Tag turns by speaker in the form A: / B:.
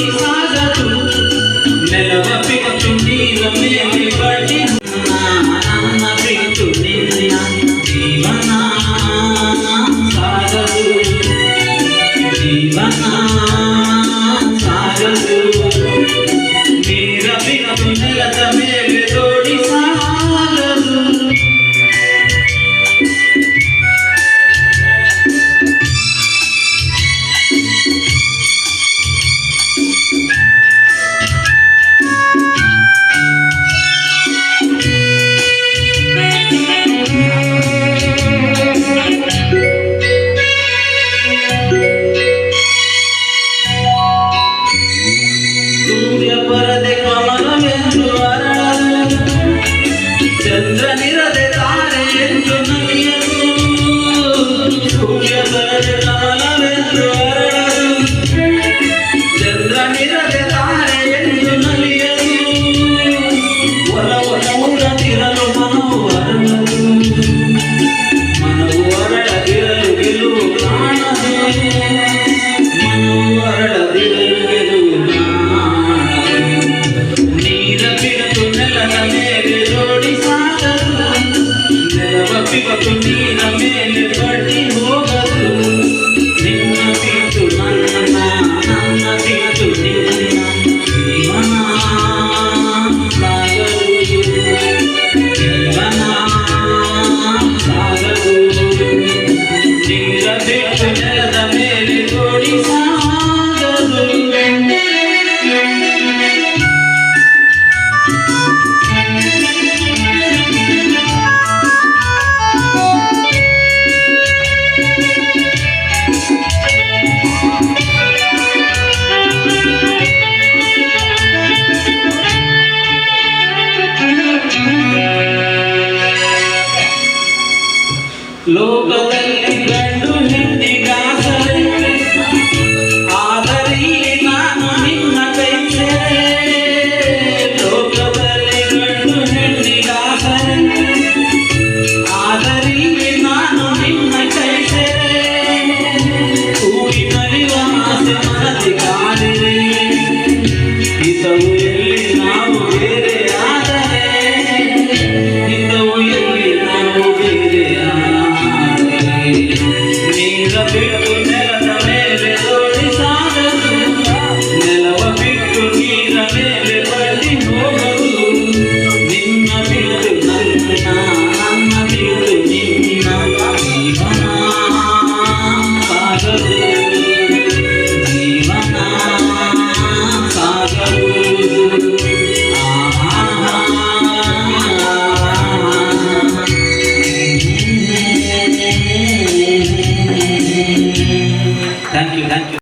A: ಜೋಡಿ ಸಾಗದು ನೆಲವ ಬಿಟ್ಟು ನೀರ ಮೇಲೆ ಬಡ್ಡಿ ನನ್ನ ಬಿಟ್ಟು ನಿನ್ನ ಜೀವನ ಸಾಗದು ಜೀವನ ಸಾಗದು ನೀರ ಬಿಟ್ಟು ನೆಲದ ಮೇಲೆ ಜೋಡಿ ಸಾಗದು ಚಂದ್ರನಿರದೆ ತಾರೆ ಎಂದು ನಲಿಯದು ಸೂರ್ಯ ಬರದೆ ಕಮಲವೆಂದು ಅರಳದು ಚಂದ್ರನಿರದೆ ತಾರೆ ಎಂದು ನಲಿಯದು ಒಲವೂರದಿರಲು ಮನವು ಅರಳದು ಮನವು ಅರಳದಿರಲು ಗೆಲುವು ಕಾಣದು ಮನವು ಅರಳದಿರಲು ಗೆಲುವು ಕಾಣದು ನೀರ ಬಿಟ್ಟು ನೆಲದ ಮೇಲೆ ಜೋಡಿ ಬಿಟ್ಟು ನೀರ ಮೇಲೆ ಬಡ್ಡಿ ಹೋಗದು ನಿನ್ನ ಬಿಟ್ಟು ನನ್ನ ನನ್ನ ಬಿಟ್ಟು ನಿನ್ನ ಜೀವನ ಸಾಗದು ಜೀವನ ಸಾಗದು ನೀರ ಬಿಟ್ಟು ನೆಲದ ಮೇಲೆ ಜೋಡಿ ಸಾಗದು ಲೋಕದಲ್ಲಿ ಗಂಡು ಹೆಣ್ಣಿಗಾಸರೆ ಆದರೆ ನಾನು ನಿನ್ನ ಕೈ ಸೇರೆ ಲೋಕದಲ್ಲಿ ಗಂಡು ಹೆಣ್ಣಿಗಾಸರೆ ಆದರೆ ನಾನು ನಿನ್ನ ಕೈ ಸೇರೆ ಕೂಡಿ ನಲಿಯುವ ಆಸೆ ಮನದಿ ಕಾಡಿರೆ ಹಿತವು ಎಲ್ಲಿ ನಾವು ಬೇರೆ ಆದರೆ ಹಿತವು ಎಲ್ಲಿ ನಾವು ಬೇರೆ ನೀರ ಬಿಟ್ಟು